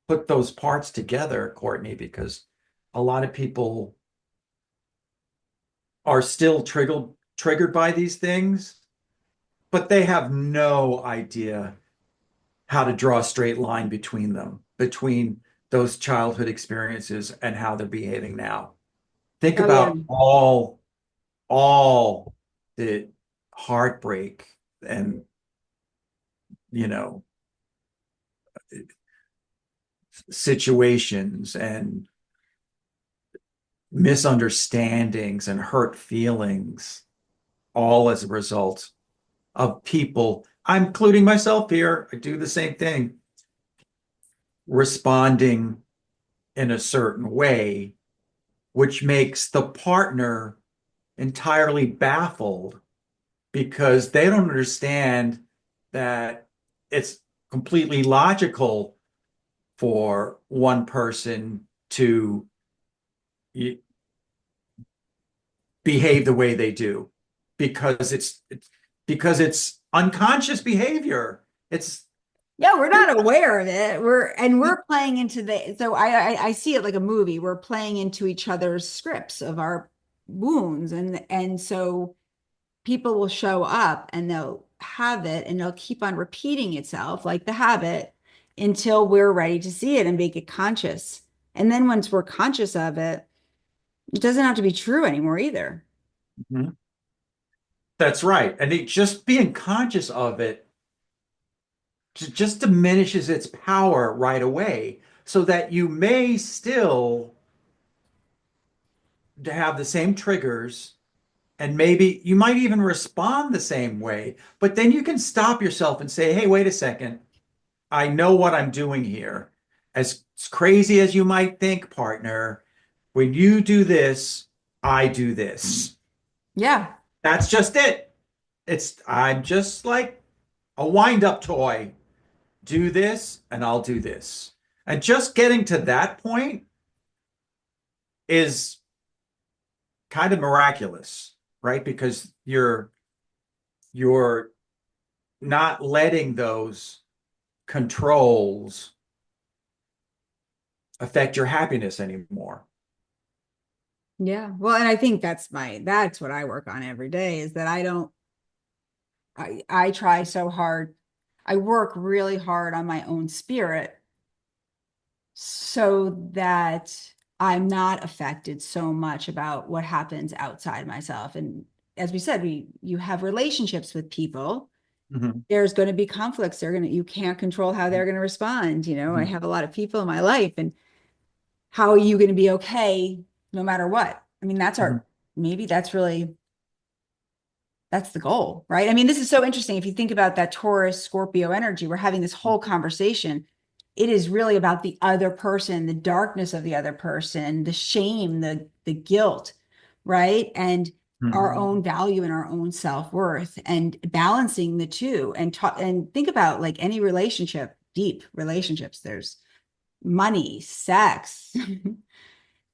B: put those parts together, Courtney, because a lot of people are still triggered by these things, but they have no idea how to draw a straight line between them, between those childhood experiences and how they're behaving now. Think
A: Oh, yeah.
B: about all the heartbreak and, you know, situations and misunderstandings and hurt feelings, all as a result of people. I'm including myself here. I do the same thing, responding in a certain way, which makes the partner entirely baffled because they don't understand that it's completely logical for one person to behave the way they do because it's unconscious behavior. It's
A: Yeah, we're not aware of it. We're playing into the, so I see it like a movie. We're playing into each other's scripts of our wounds. And so people will show up and they'll have it, and they'll keep on repeating itself like the habit until we're ready to see it and make it conscious. And then once we're conscious of it, it doesn't have to be true anymore either.
B: that's right. And just being conscious of it just diminishes its power right away so that you may still have the same triggers and maybe you might even respond the same way, but then you can stop yourself and say, hey, wait a second. I know what I'm doing here. As crazy as you might think, partner, when you do this, I do this.
A: Yeah.
B: That's just it. I'm just like a wind-up toy. Do this and I'll do this. And just getting to that point is kind of miraculous, right? Because you're not letting those controls affect your happiness anymore.
A: Yeah. Well, and I think that's what I work on every day, is that I try so hard. I work really hard on my own spirit so that I'm not affected so much about what happens outside myself. And as we said, you have relationships with people.
B: Mhm.
A: There's going to be conflicts. You can't control how they're going to respond. I
B: Mhm.
A: have a lot of people in my life, and how are you going to be okay no matter what? I mean,
B: Mhm.
A: maybe that's the goal, right? I mean, this is so interesting. If you think about that Taurus Scorpio energy, we're having this whole conversation. It is really about the other person, the darkness of the other person, the shame, the guilt, right? And our
B: Mhm.
A: own value and our own self-worth and balancing the two and think about like any relationship, deep relationships. There's money, sex,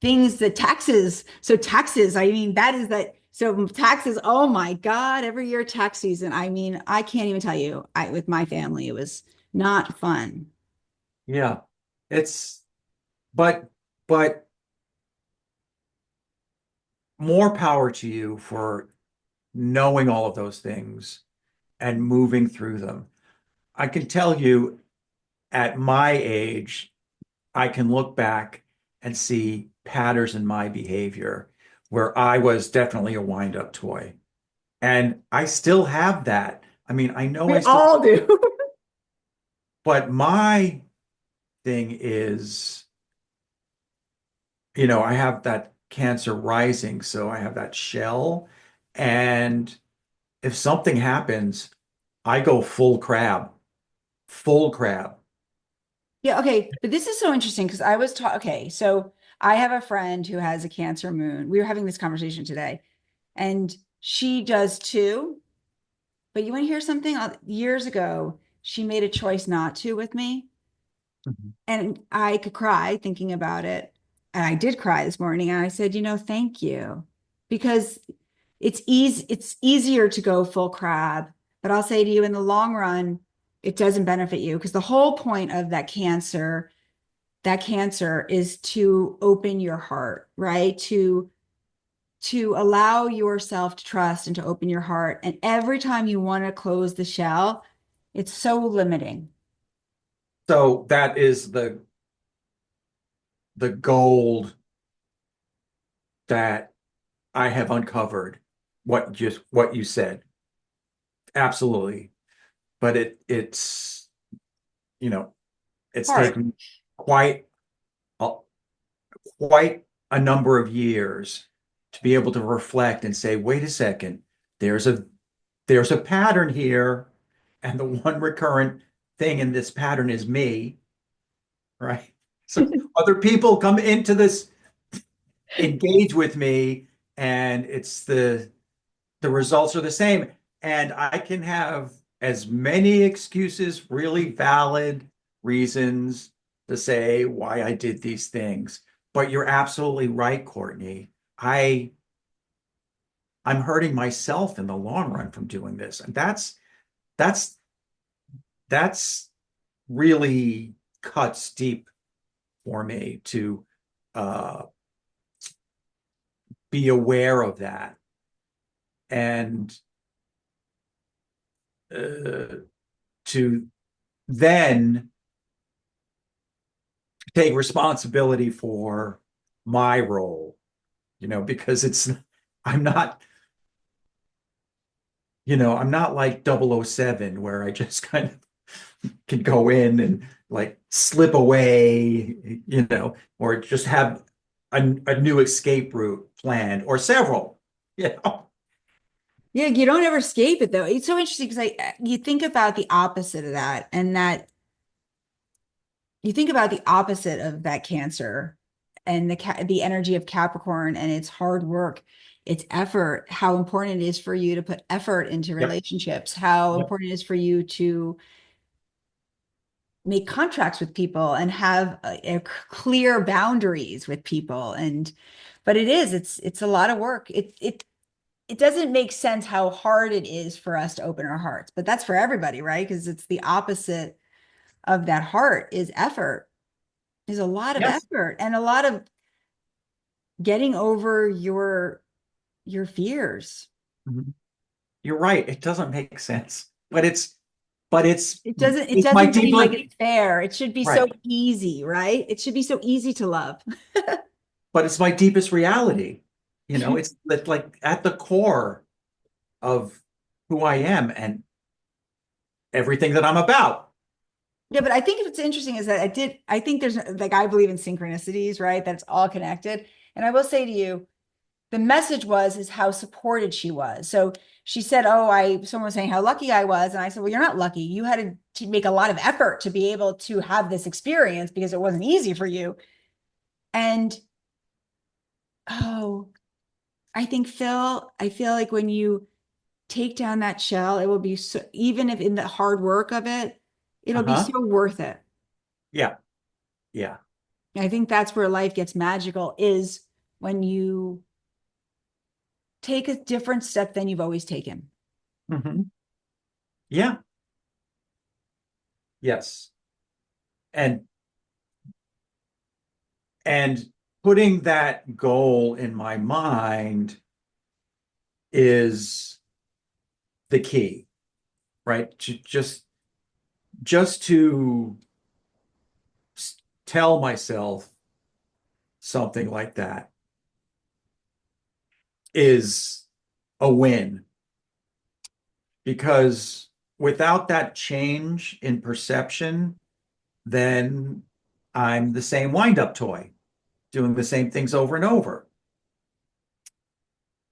A: things that taxes. So taxes, I mean, that is that. So taxes, oh my God, every year tax season. I mean, I can't even tell you, with my family, it was not fun.
B: Yeah. It's but but more power to you for knowing all of those things and moving through them. I can tell you at my age, I can look back and see patterns in my behavior where I was definitely a wind-up toy. And I still have that. I mean, I know
A: We
B: I still,
A: all do.
B: but my thing is, I have that cancer rising, so I have that shell. And if something happens, I go full crab, full crab.
A: Yeah, okay. But this is so interesting because I was taught, okay, so I have a friend who has a Cancer moon. We were having this conversation today, and she does too. But you want to hear something? Years ago, she made a choice not to with me.
B: Mhm.
A: And I could cry thinking about it. And I did cry this morning. And I said, thank you. Because it's easier to go full crab. But I'll say to you, in the long run, it doesn't benefit you because the whole point of that cancer is to open your heart, right? To allow yourself to trust and to open your heart. And every time you want to close the shell, it's so limiting.
B: So that is the gold that I have uncovered. What you said. Absolutely. But you know, it's
A: Hard.
B: taken a, quite a number of years to be able to reflect and say, wait a second, there's a there's a pattern here, and the one recurrent thing in this pattern is me, right? So other people come into this, engage with me, and it's the results are the same. And I can have as many excuses, really valid reasons to say why I did these things. But you're absolutely right, Courtney. I'm hurting myself in the long run from doing this. And that's that's really cuts deep for me to uh, be aware of that and uh, to then take responsibility for my role, because I'm not, I'm not like 007 where I just kind of can go in and like slip away, or just have a new escape route planned or several, you know.
A: Yeah, you don't ever escape it though. It's so interesting because you think about the opposite of that, and that you think about the opposite of that cancer and the energy of Capricorn and its hard work, its effort, how important it is for you to put effort into
B: Yep.
A: relationships, how
B: Yep.
A: important it is for you to make contracts with people and have a clear boundaries with people. But it's a lot of work. It doesn't make sense how hard it is for us to open our hearts, but that's for everybody, right? Because it's the opposite of that heart is effort. There's a lot of
B: Yes.
A: effort and a lot of getting over your fears.
B: Mhm. You're right. It doesn't make sense, but it's
A: It
B: it's my
A: doesn't seem like
B: deeply
A: it's fair. It should be so
B: right,
A: easy, right? It should be so easy to love.
B: but it's my deepest reality. It's like at the core. of who I am and everything that I'm about.
A: Yeah, but I think what's interesting is that I think there's like, I believe in synchronicities, right? That's all connected. And I will say to you, the message is how supported she was. So she said, "Oh, someone was saying how lucky I was." And I said, "Well, you're not lucky. You had to make a lot of effort to be able to have this experience because it wasn't easy for you." And oh, I think Phil, I feel like when you take down that shell, it will be so, even if in the hard work of it, it'll be
B: Uh-huh.
A: so worth it.
B: Yeah. Yeah.
A: I think that's where life gets magical is when you take a different step than you've always taken.
B: Hmm. Yeah. Yes. And and putting that goal in my mind is the key, right? Just to tell myself something like that is a win because without that change in perception, then I'm the same wind-up toy doing the same things over and over.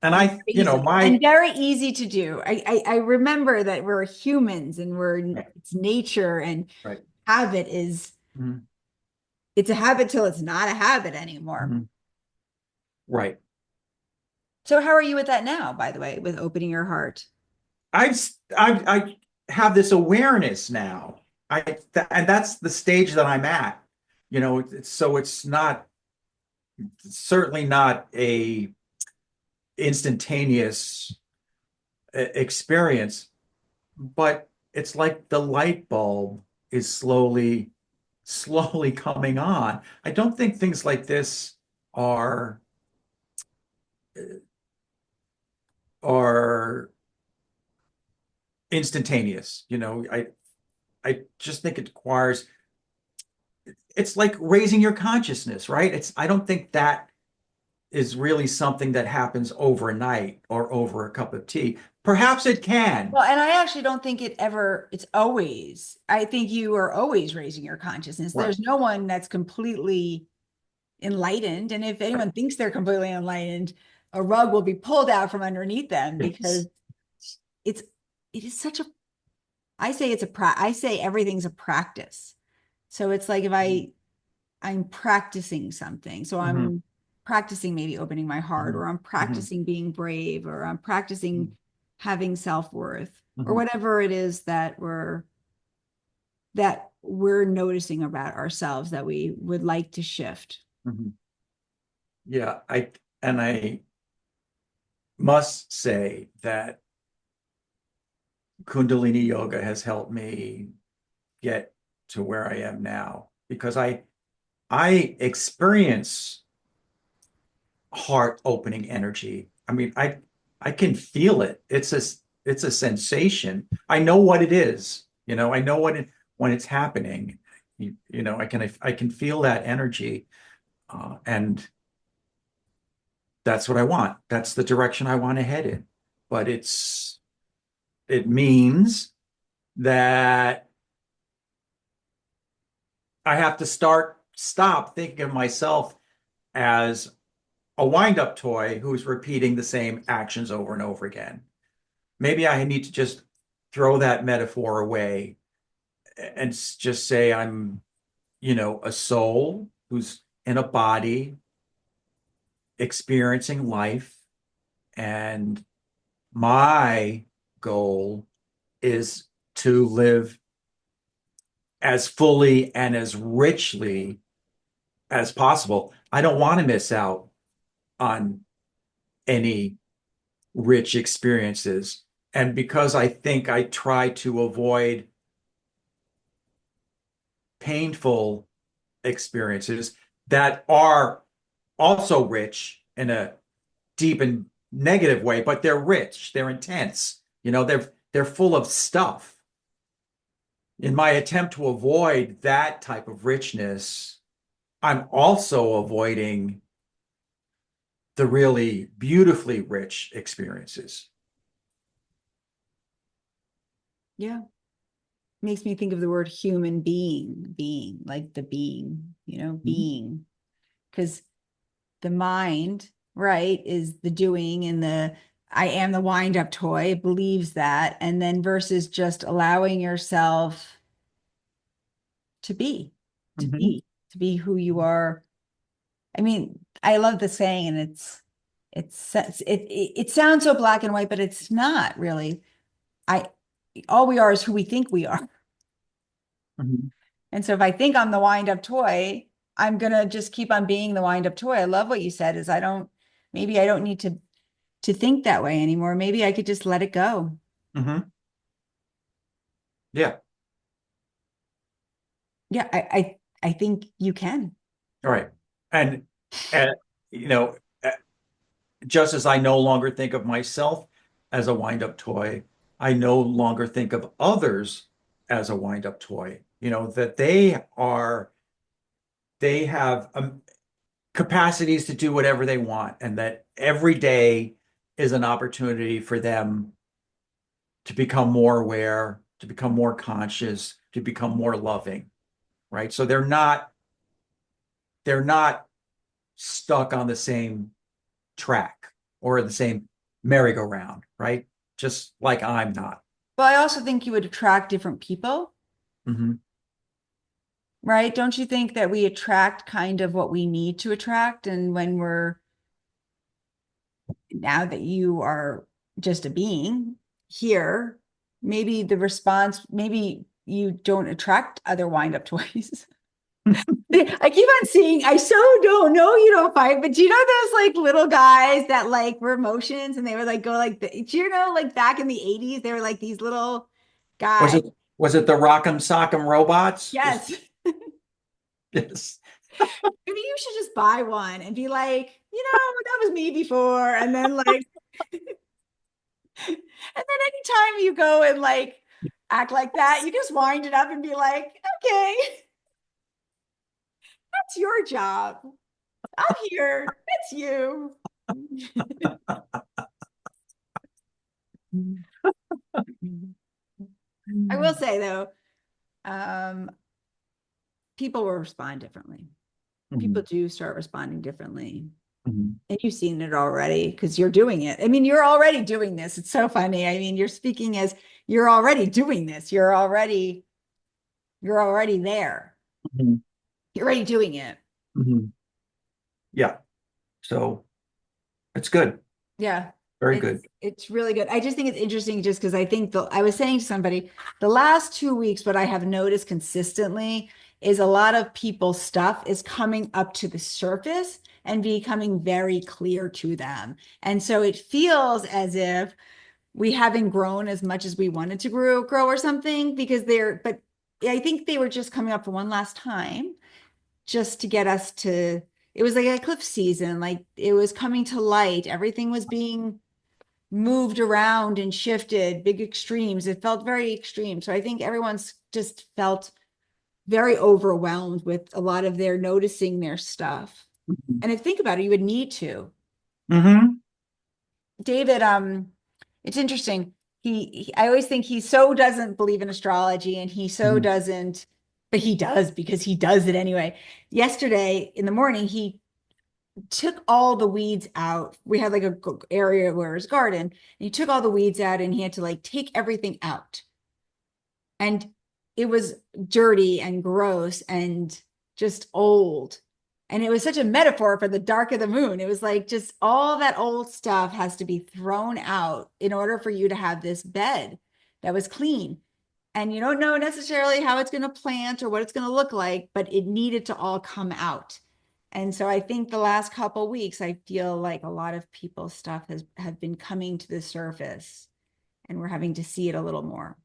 B: And
A: And
B: I,
A: very easy and
B: my
A: very easy to do. I remember that we're humans and
B: right,
A: it's nature and
B: right,
A: habit is
B: mhm,
A: it's a habit till it's not a habit anymore.
B: mhm, right.
A: So how are you with that now, by the way, with opening your heart?
B: I have this awareness now. And that's the stage that I'm at. So it's not certainly not a instantaneous experience, but it's like the light bulb is slowly coming on. I don't think things like this are are instantaneous. I just think it requires it's like raising your consciousness, right? I don't think that is really something that happens overnight or over a cup of tea. Perhaps it can.
A: Well, and I actually don't think it's always. I think you are always raising your consciousness.
B: Right.
A: There's no one that's completely enlightened. And if
B: Right.
A: anyone thinks they're completely enlightened, a rug will be pulled out from underneath them because
B: Yes.
A: it's it is such a I say everything's a practice. So it's like if I'm practicing something. So
B: Hmm.
A: I'm practicing maybe opening my heart,
B: Hmm.
A: or I'm
B: Hmm.
A: practicing being brave, or I'm practicing having self-worth, or
B: Hmm.
A: whatever it is that we're noticing about ourselves that we would like to shift.
B: Hmm. Yeah, I must say that Kundalini yoga has helped me get to where I am now because I experience heart opening energy. I mean, I can feel it. It's a sensation. I know what it is. I know when it's happening. I can feel that energy, and that's what I want. That's the direction I want to head in. But it means that I have to stop thinking of myself as a wind-up toy who's repeating the same actions over and over again. Maybe I need to just throw that metaphor away and just say I'm, a soul who's in a body experiencing life. And my goal is to live as fully and as richly as possible. I don't want to miss out on any rich experiences. And because I think I try to avoid painful experiences that are also rich in a deep and negative way, but they're rich, they're intense, they're full of stuff. In my attempt to avoid that type of richness, I'm also avoiding the really beautifully rich experiences.
A: Yeah. Makes me think of the word human being, like the being,
B: Mhm.
A: being. Because the mind, right, is the doing and the I am the wind up toy, believes that. And then versus just allowing yourself to be, to
B: Mhm.
A: be, to be who you are. I mean, I love the saying, and it sounds so black and white, but it's not really. I All we are is who we think we are.
B: Mhm.
A: And so if I think I'm the wind up toy, I'm gonna just keep on being the wind up toy. I love what you said is maybe I don't need to think that way anymore. Maybe I could just let it go.
B: Mhm. Yeah.
A: Yeah, I think you can.
B: All right. And, and you know, uh, just as I no longer think of myself as a wind-up toy, I no longer think of others as a wind-up toy. That they have capacities to do whatever they want, and that every day is an opportunity for them to become more aware, to become more conscious, to become more loving, right? So they're not stuck on the same track or the same merry-go-round, right? Just like I'm not.
A: Well, I also think you would attract different people,
B: Hmm.
A: right? Don't you think that we attract kind of what we need to attract? And now that you are just a being here, maybe the response, maybe you don't attract other wind-up toys. I keep on seeing, I so don't know you don't fight, but do you know those like little guys that like were motions and they would like go like do you know like back in the 80s they were like these little
B: Was
A: guys.
B: it was it the Rock'em Sock'em Robots?
A: Yes.
B: Yes.
A: Maybe you should just buy one and be like, that was me before. And then like and then anytime you go and like act like that, you just wind it up and be like, okay, that's your job. I'm here. It's you. I will say though, um, people will respond differently. People
B: Mhm.
A: do start responding differently.
B: Mhm.
A: And you've seen it already because you're doing it. I mean, you're already doing this. It's so funny. I mean, you're speaking as you're already doing this. You're already there.
B: Mhm.
A: You're already doing it.
B: Mhm. Yeah. So it's good.
A: Yeah.
B: Very
A: It's
B: good.
A: it's really good. I just think it's interesting just because I think I was saying to somebody the last 2 weeks, what I have noticed consistently is a lot of people's stuff is coming up to the surface and becoming very clear to them. And so it feels as if we haven't grown as much as we wanted to grow or something because but I think they were just coming up for one last time just to get us to, it was like a cliff season, like it was coming to light. Everything was being moved around and shifted, big extremes. It felt very extreme. So I think everyone's just felt very overwhelmed with a lot of their noticing their stuff.
B: Mhm.
A: And if think about it, you would need to.
B: Mhm.
A: David, it's interesting. I always think he so doesn't believe in astrology and he so
B: Mhm.
A: doesn't, but he does because he does it anyway. Yesterday in the morning, he took all the weeds out. We had like a area where his garden, and he took all the weeds out and he had to like take everything out. And it was dirty and gross and just old. And it was such a metaphor for the dark of the moon. It was like just all that old stuff has to be thrown out in order for you to have this bed that was clean. And you don't know necessarily how it's going to plant or what it's going to look like, but it needed to all come out. And so I think the last couple weeks, I feel like a lot of people's stuff has have been coming to the surface and we're having to see it a little more.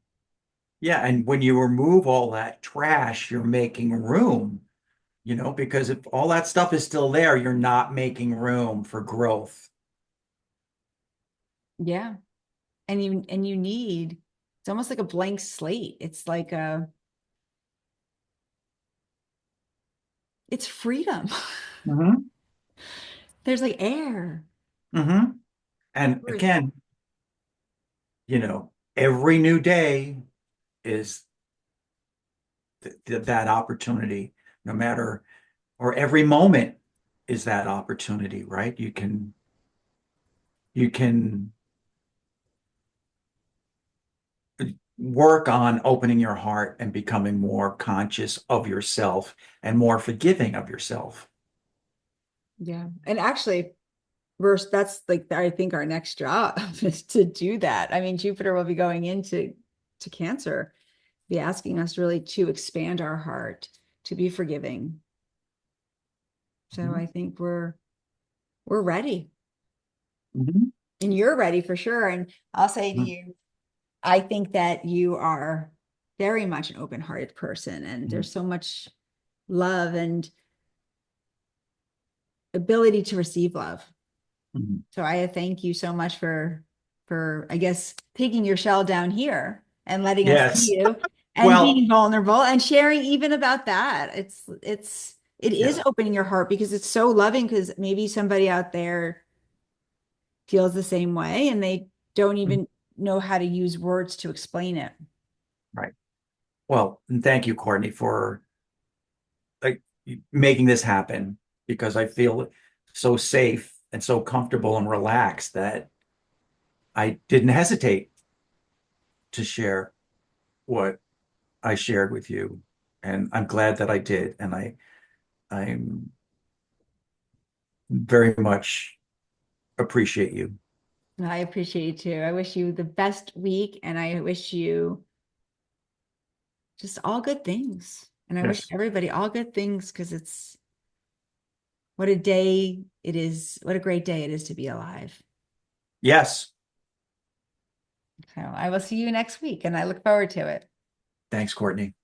B: Yeah, and when you remove all that trash, you're making room, because if all that stuff is still there, you're not making room for growth.
A: Yeah. And you need it's almost like a blank slate. It's like it's freedom.
B: Hmm.
A: There's like air.
B: Hmm. And
A: Where's-
B: again, every new day is that opportunity, no matter, or every moment is that opportunity, right? You can work on opening your heart and becoming more conscious of yourself and more forgiving of yourself.
A: Yeah. And actually, that's like I think our next job is to do that. I mean, Jupiter will be going into Cancer, be asking us really to expand our heart, to be forgiving. So
B: Mhm.
A: I think we're ready.
B: Mhm.
A: And you're ready for sure. And I'll say to
B: Mhm.
A: you, I think that you are very much an open-hearted person, and
B: Mhm.
A: there's so much love and ability to receive love.
B: Mhm.
A: So I thank you so much for I guess taking your shell down here and letting us see
B: Yes.
A: you and
B: Well,
A: being vulnerable and sharing even about that. It is
B: yeah.
A: opening your heart because it's so loving because maybe somebody out there feels the same way and they don't
B: Mhm.
A: even know how to use words to explain it.
B: Right. Well, and thank you, Courtney, for like making this happen because I feel so safe and so comfortable and relaxed that I didn't hesitate to share what I shared with you. And I'm glad that I did. And I'm very much appreciate you.
A: I appreciate you too. I wish you the best week and I wish you just all good things. And I wish
B: Yes.
A: everybody all good things because it's what a day it is. What a great day it is to be alive.
B: Yes.
A: So I will see you next week and I look forward to it.
B: Thanks, Courtney.